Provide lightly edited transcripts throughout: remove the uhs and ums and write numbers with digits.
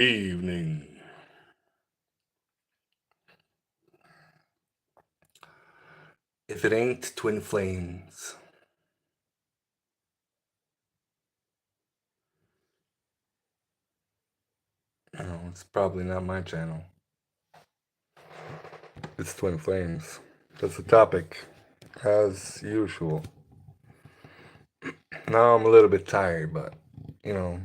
Evening. If it ain't twin flames, it's probably not my channel. It's twin flames. That's the topic, as usual. Now I'm a little bit tired, but you know,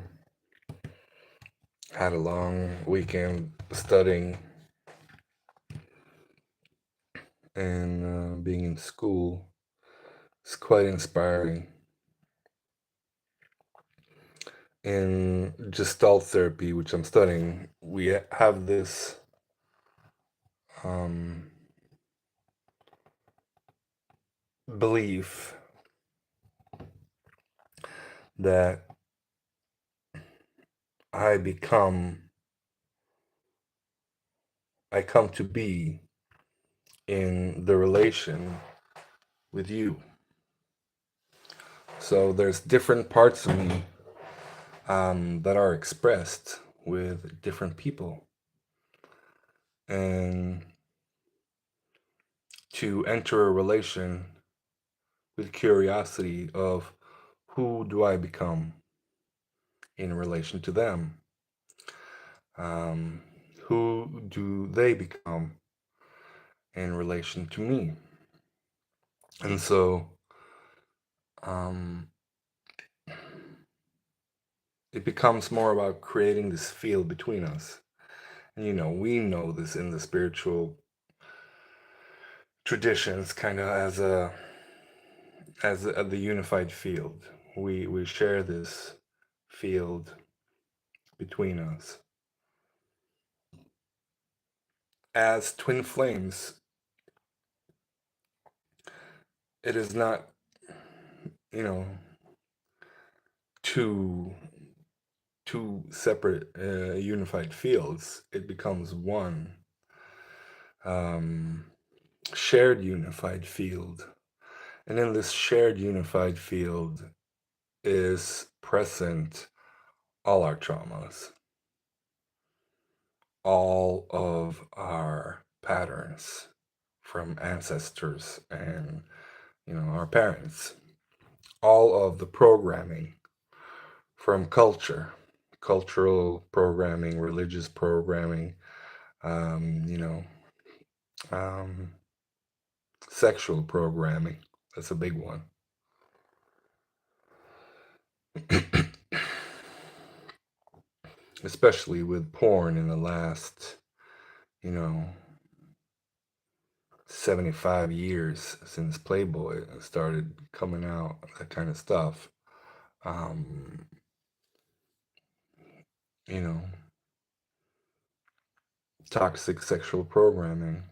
had a long weekend studying and being in school. It's quite inspiring. In Gestalt therapy, which I'm studying, we have this um, belief that I become, I come to be in the relation with you. So there's different parts of me that are expressed with different people. And to enter a relation with curiosity of who do I become in relation to them? Um, who do they become in relation to me? And so um, it becomes more about creating this field between us. And we know this in the spiritual traditions, kind of as the unified field. We share this field between us. As twin flames, it is not, you know, two separate unified fields. It becomes one um, shared unified field. And in this shared unified field is present all our traumas, all of our patterns from ancestors and our parents, all of the programming from cultural programming, religious programming, um, you know, um, sexual programming. That's a big one. Especially with porn in the last, you know, 75 years since Playboy started coming out, that kind of stuff. Um, you know, Toxic sexual programming.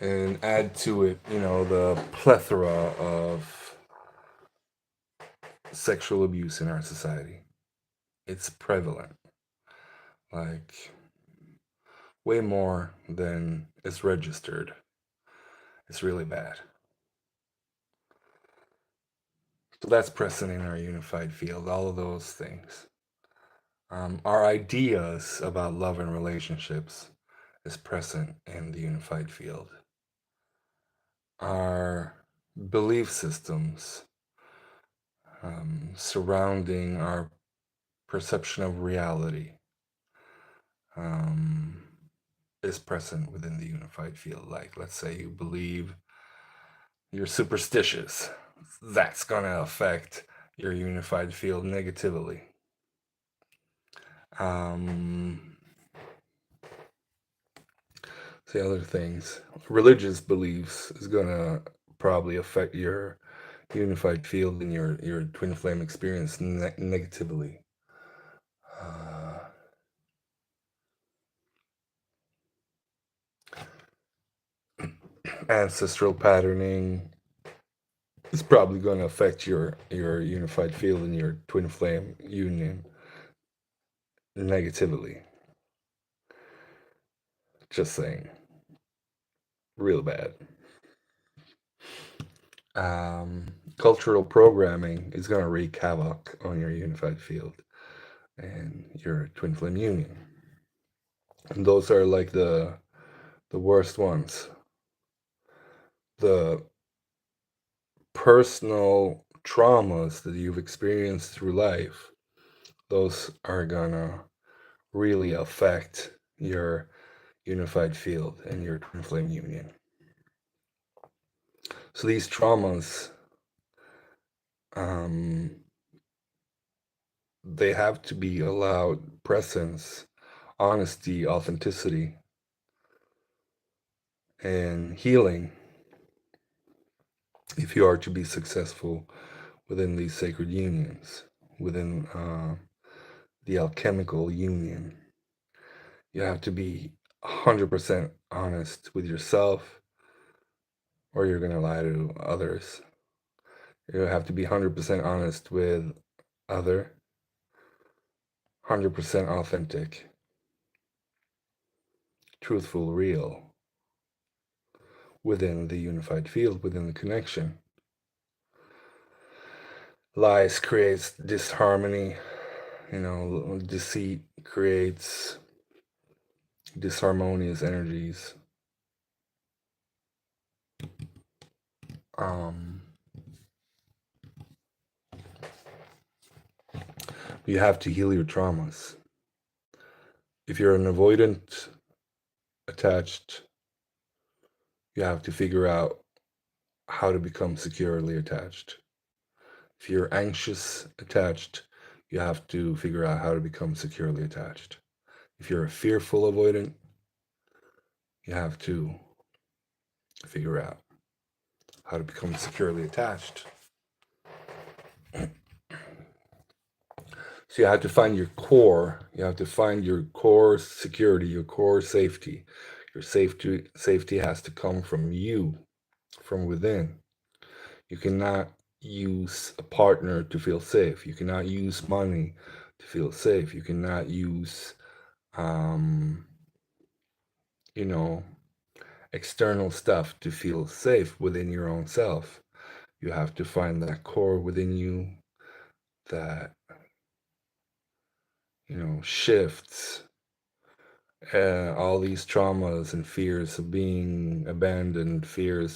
And add to it, the plethora of sexual abuse in our society. It's prevalent. Like, way more than is registered. It's really bad. So that's present in our unified field, all of those things. Our ideas about love and relationships is present in the unified field. Our belief systems surrounding our perception of reality um, is present within the unified field. Like, let's say you believe you're superstitious, that's going to affect your unified field negatively. See other things. Religious beliefs is going to probably affect your unified field and your twin flame experience negatively. Uh, Ancestral patterning is probably going to affect your unified field and your twin flame union negatively. Just saying, real bad. Cultural programming is going to wreak havoc on your unified field. and your twin flame union. And those are like the worst ones. The personal traumas that you've experienced through life, those are gonna really affect your unified field and your twin flame union. So these traumas, they have to be allowed presence, honesty, authenticity, and healing if you are to be successful within these sacred unions, within the alchemical union. You have to be 100% honest with yourself, or you're going to lie to others. You have to be 100% honest with other, 100% authentic, truthful, real, within the unified field, within the connection. Lies creates disharmony, deceit creates disharmonious energies. You have to heal your traumas. If you're an avoidant attached, you have to figure out how to become securely attached. If you're anxious attached, you have to figure out how to become securely attached. If you're a fearful avoidant, you have to figure out how to become securely attached. So you have to find your core. You have to find your core security, your core safety. Your safety has to come from you, from within. You cannot use a partner to feel safe. You cannot use money to feel safe. You cannot use, external stuff to feel safe within your own self. You have to find that core within you that, shifts all these traumas and fears of being abandoned, fear of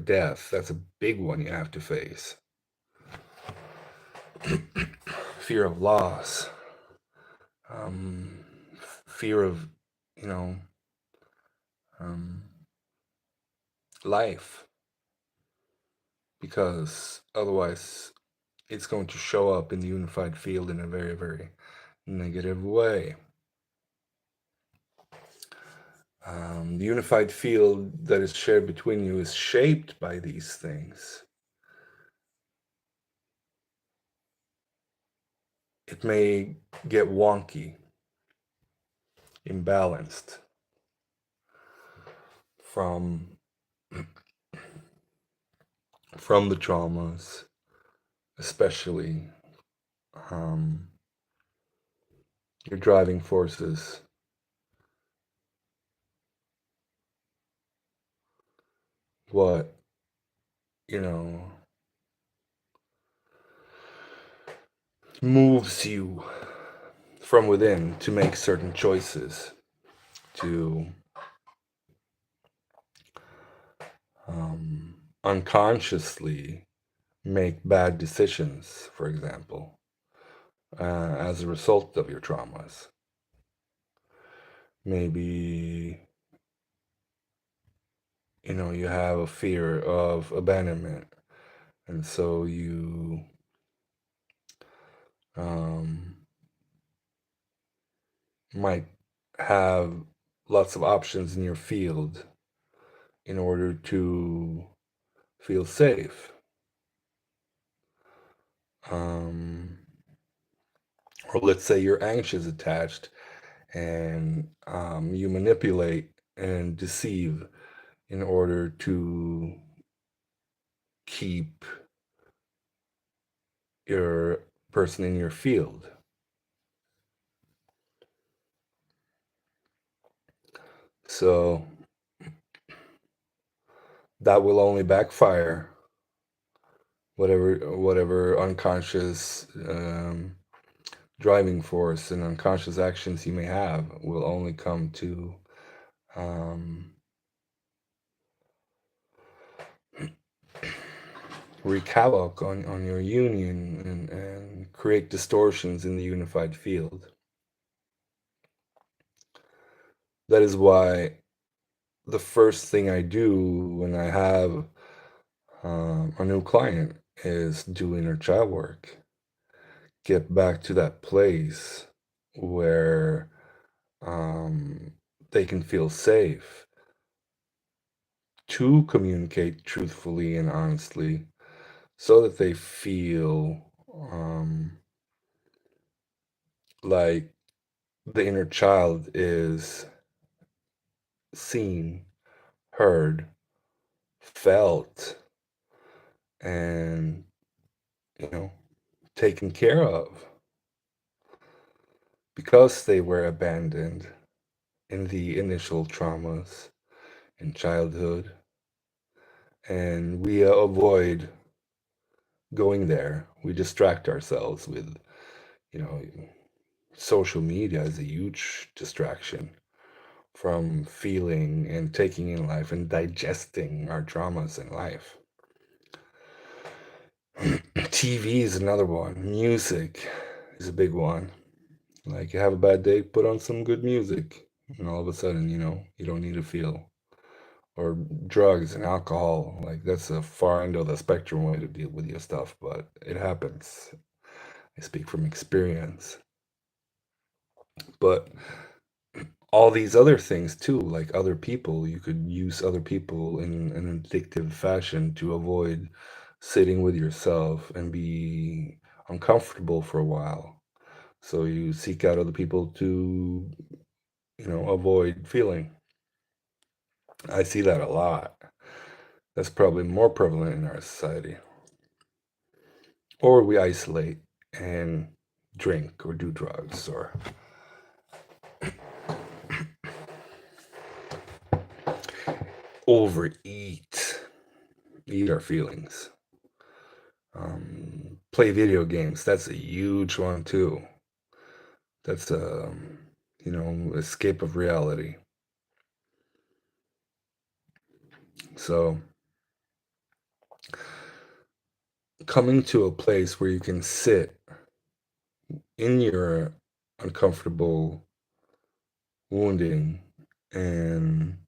death. That's a big one you have to face. Fear of loss, fear of, life, because otherwise it's going to show up in the unified field in a very, very negative way. The unified field that is shared between you is shaped by these things. It may get wonky, imbalanced from the traumas, especially your driving forces. What, moves you from within to make certain choices, to unconsciously make bad decisions, for example, as a result of your traumas. Maybe, you have a fear of abandonment, and so you might have lots of options in your field in order to feel safe. Or let's say you're anxious attached, and you manipulate and deceive in order to keep your person in your field. So that will only backfire whatever unconscious driving force and unconscious actions you may have will only come to um, wreak havoc on your union and create distortions in the unified field. That is why the first thing I do when I have a new client is do inner child work. Get back to that place where um, they can feel safe to communicate truthfully and honestly so that they feel like the inner child is seen, heard, felt, and, you know, taken care of because they were abandoned in the initial traumas in childhood. And we avoid going there. We distract ourselves with, you know, social media is a huge distraction from feeling and taking in life and digesting our traumas in life. TV is another one. Music is a big one. Like, you have a bad day, put on some good music, and all of a sudden, you don't need to feel. Or drugs and alcohol, like that's a far end of the spectrum way to deal with your stuff, but it happens. I speak from experience. But all these other things too, like other people, you could use other people in an addictive fashion to avoid sitting with yourself and be uncomfortable for a while. So you seek out other people to, avoid feeling. I see that a lot. That's probably more prevalent in our society. Or we isolate and drink or do drugs or overeat, eat our feelings. Play video games. That's a huge one too. That's escape of reality. So coming to a place where you can sit in your uncomfortable wounding and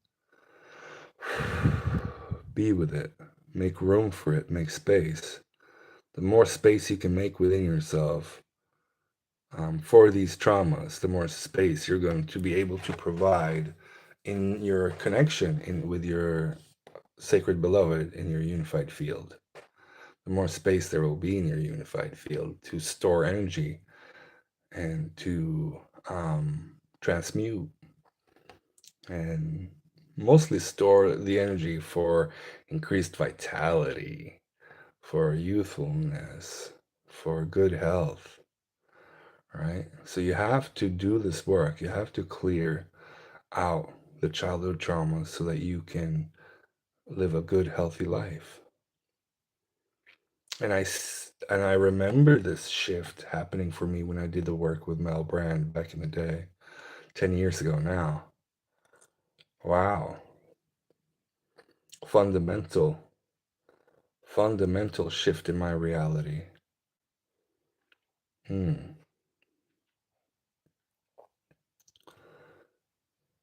be with it, make room for it, make space. The more space you can make within yourself for these traumas, the more space you're going to be able to provide in your connection with your sacred beloved in your unified field. The more space there will be in your unified field to store energy and to transmute and mostly store the energy for increased vitality, for youthfulness, for good health, right? So you have to do this work. You have to clear out the childhood traumas so that you can live a good, healthy life. And I remember this shift happening for me when I did the work with Mel Brand back in the day, 10 years ago now. Wow. Fundamental, fundamental shift in my reality. Hmm.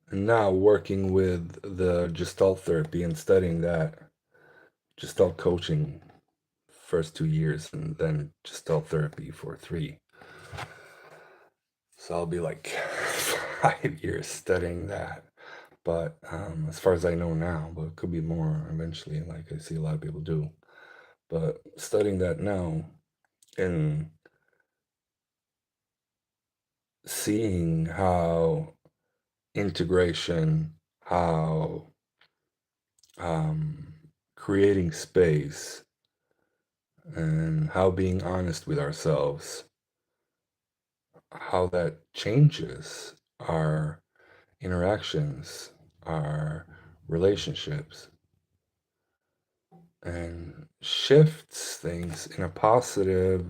And now working with the Gestalt therapy and studying that, Gestalt coaching first 2 years and then Gestalt therapy for 3. So I'll be like 5 years studying that. But as far as I know now, but it could be more eventually, like I see a lot of people do. But studying that now and seeing how integration, how um, creating space, and how being honest with ourselves, how that changes our interactions, our relationships. and shifts things in a positive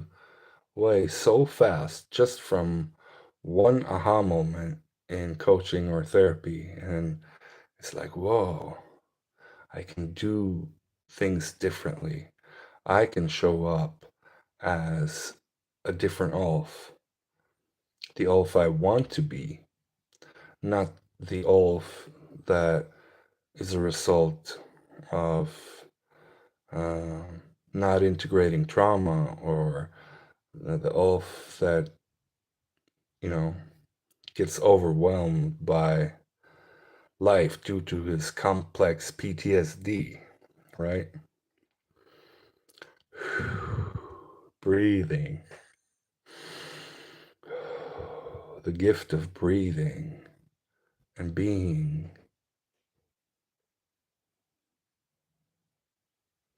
way so fast just from one aha moment in coaching or therapy. And it's like, whoa, I can do things differently. I can show up as a different Ulf, the Ulf I want to be, not the Ulf that is a result of um, not integrating trauma, or the Ulf that, you know, gets overwhelmed by life due to his complex PTSD, right? Breathing. The gift of breathing and being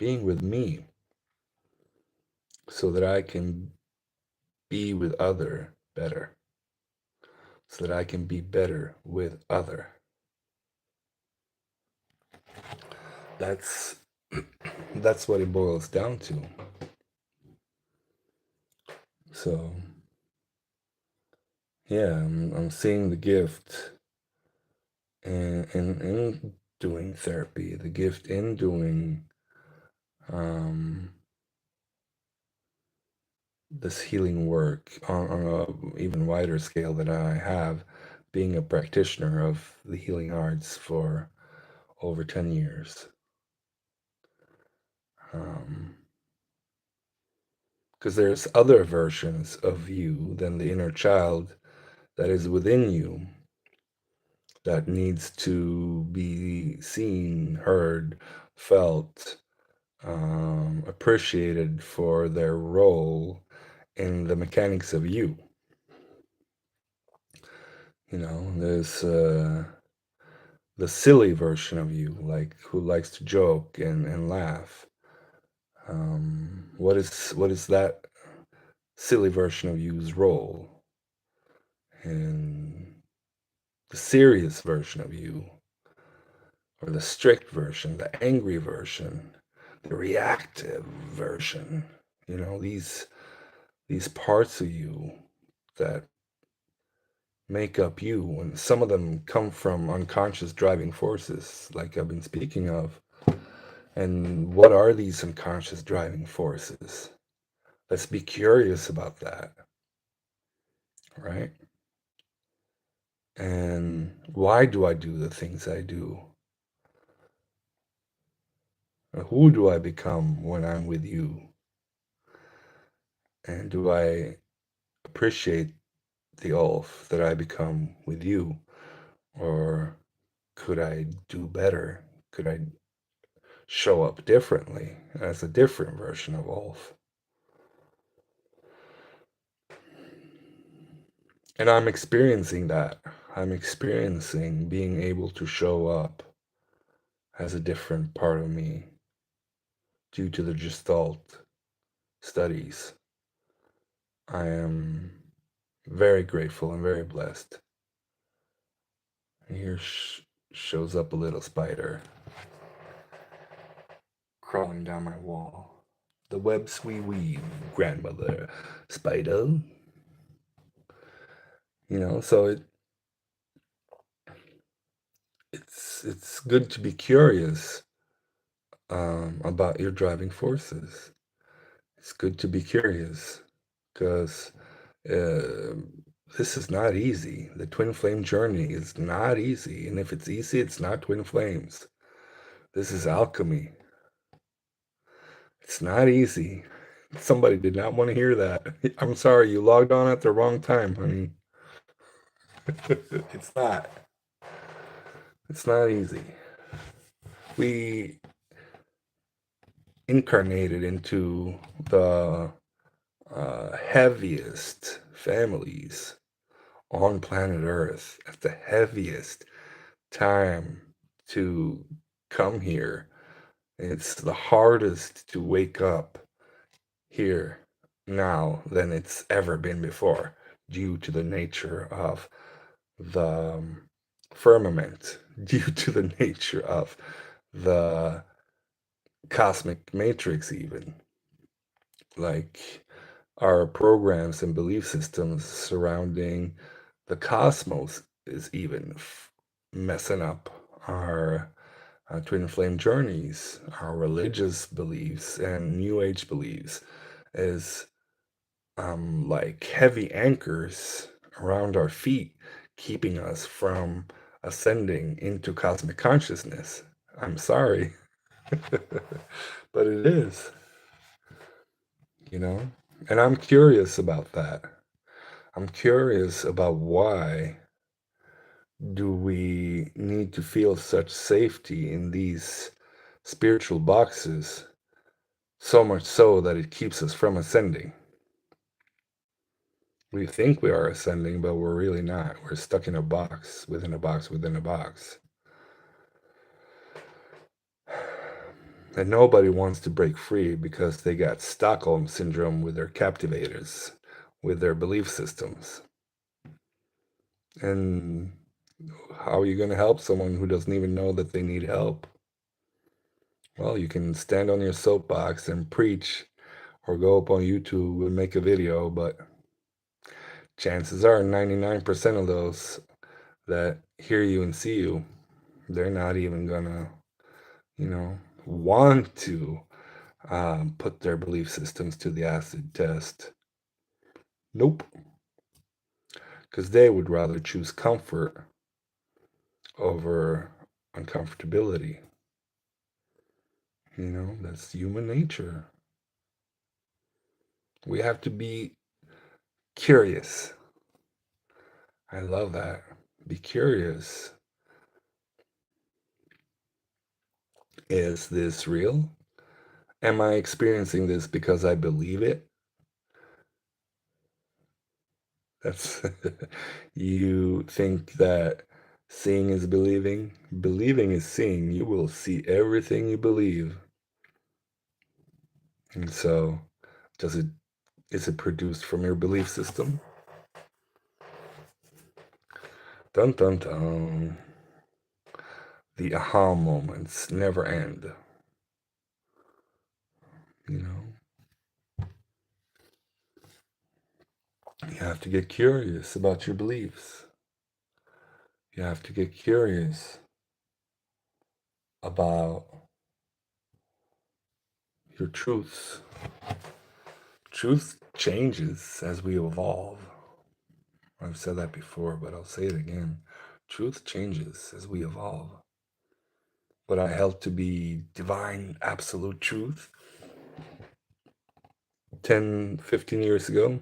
with me so that I can be with other better, so that I can be better with other. That's that's what it boils down to. So yeah, I'm seeing the gift in doing therapy, the gift in doing um, this healing work on a even wider scale that I have, being a practitioner of the healing arts for over 10 years. Because there's other versions of you than the inner child that is within you that needs to be seen, heard, felt, appreciated for their role in the mechanics of you. You know, there's the silly version of you, like who likes to joke and laugh. What is that silly version of you's role? And the serious version of you, or the strict version, the angry version, the reactive version. You know, these parts of you that make up you, and some of them come from unconscious driving forces, like I've been speaking of. And what are these unconscious driving forces? Let's be curious about that, right? And why do I do the things I do? Who do I become when I'm with you? And do I appreciate the Ulf that I become with you? Or could I do better? Could I show up differently as a different version of Ulf? And I'm experiencing that. I'm experiencing being able to show up as a different part of me due to the Gestalt studies. I am very grateful and very blessed. And here shows up a little spider crawling down my wall. The webs we weave, grandmother spider. You know, so it's good to be curious about your driving forces. It's good to be curious because uh, this is not easy. The twin flame journey is not easy, and if it's easy, it's not twin flames. This is alchemy. It's not easy. Somebody did not want to hear that. I'm sorry, you logged on at the wrong time, honey. It's not. It's not easy. We incarnated into the heaviest families on planet Earth at the heaviest time to come here. It's the hardest to wake up here now than it's ever been before, due to the nature of the firmament, due to the nature of the cosmic matrix, even like our programs and belief systems surrounding the cosmos is even messing up our twin flame journeys, our religious beliefs and new age beliefs is like heavy anchors around our feet, keeping us from ascending into cosmic consciousness. I'm sorry, but it is, you know? And I'm curious about that. I'm curious about why do we need to feel such safety in these spiritual boxes, so much so that it keeps us from ascending. We think we are ascending, but we're really not. We're stuck in a box, within a box, within a box. And nobody wants to break free because they got Stockholm syndrome with their captivators, with their belief systems. And how are you going to help someone who doesn't even know that they need help? Well, you can stand on your soapbox and preach or go up on YouTube and make a video, but chances are 99% of those that hear you and see you, they're not even gonna, want to put their belief systems to the acid test. Nope. Because they would rather choose comfort over uncomfortability. That's human nature. We have to be curious. I love that. Be curious. Is this real? Am I experiencing this because I believe it? That's you think that seeing is believing? Believing is seeing. You will see everything you believe. And so, is it produced from your belief system? Dun dun dun. The aha moments never end. You have to get curious about your beliefs. You have to get curious about your truths. Truth changes as we evolve. I've said that before, but I'll say it again. Truth changes as we evolve. What I held to be divine, absolute truth 10, 15 years ago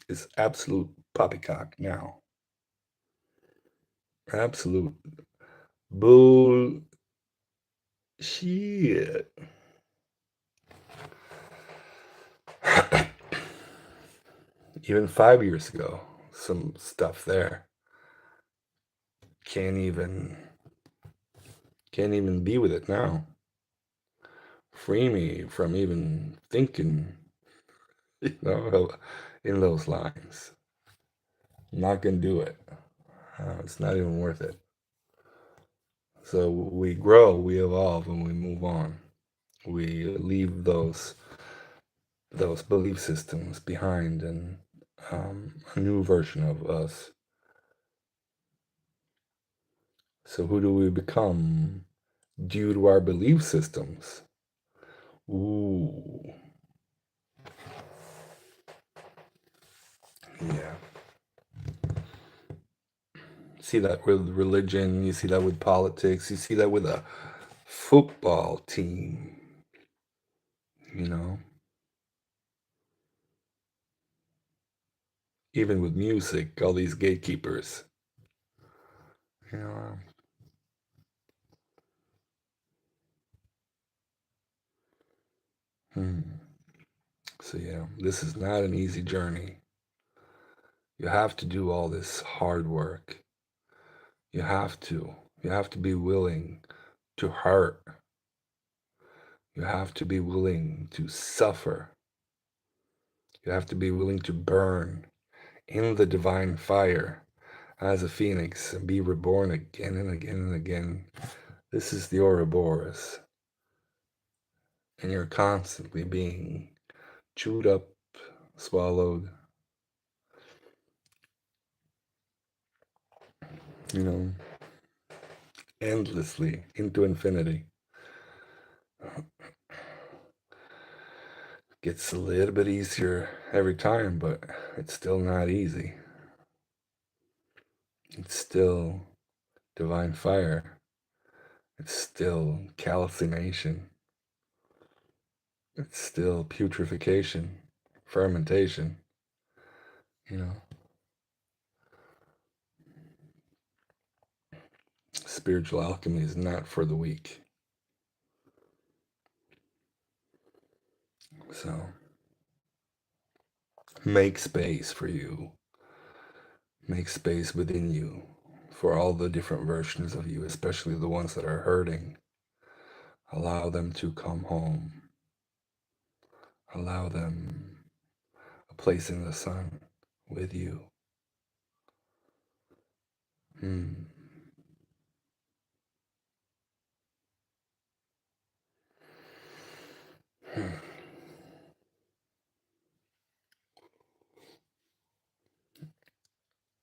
is absolute poppycock now. Absolute bull shit. Even 5 years ago, some stuff there can't even be with it now. Free me from even thinking, in those lines. I'm not gonna do it. It's not even worth it. So we grow, we evolve, and we move on. We leave those belief systems behind, and a new version of us. So who do we become due to our belief systems? Ooh, yeah. See that with religion, you see that with politics, you see that with a football team, you know, even with music, all these gatekeepers, you know. So yeah, this is not an easy journey. You have to do all this hard work. You have to. You have to be willing to hurt. You have to be willing to suffer. You have to be willing to burn in the divine fire as a phoenix and be reborn again and again and again. This is the Ouroboros. and you're constantly being chewed up, swallowed, you know, endlessly into infinity. Gets a little bit easier every time, but it's still not easy. It's still divine fire. It's still calcination. It's still putrefaction, fermentation, you know. Spiritual alchemy is not for the weak. So make space for you. Make space within you for all the different versions of you, especially the ones that are hurting. Allow them to come home. Allow them a place in the sun with you. Hmm.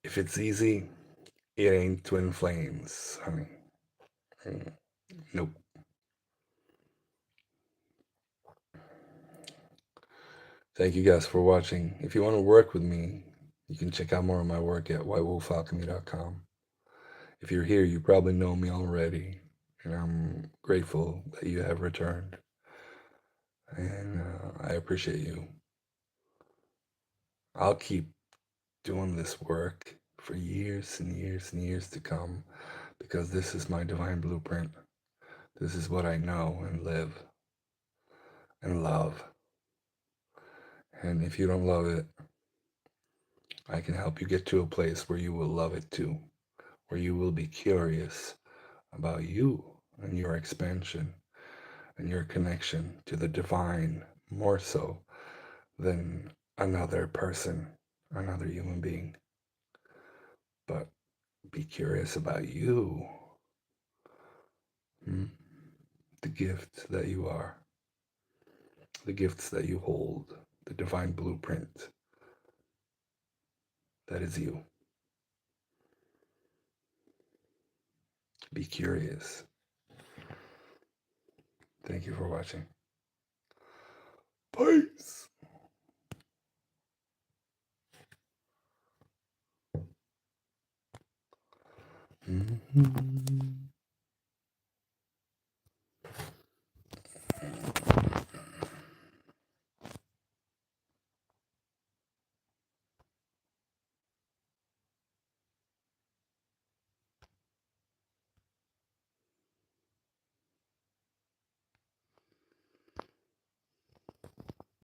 If it's easy, it ain't twin flames, honey. Nope. Thank you guys for watching. If you want to work with me, you can check out more of my work at whitewolfalchemy.com. If you're here, you probably know me already, and I'm grateful that you have returned. And I appreciate you. I'll keep doing this work for years and years and years to come because this is my divine blueprint. This is what I know and live and love. And if you don't love it, I can help you get to a place where you will love it too, where you will be curious about you and your expansion and your connection to the divine more so than another person, another human being. But be curious about you, the gift that you are, the gifts that you hold, the divine blueprint that is you. Be curious. Thank you for watching. Peace. Mm-hmm.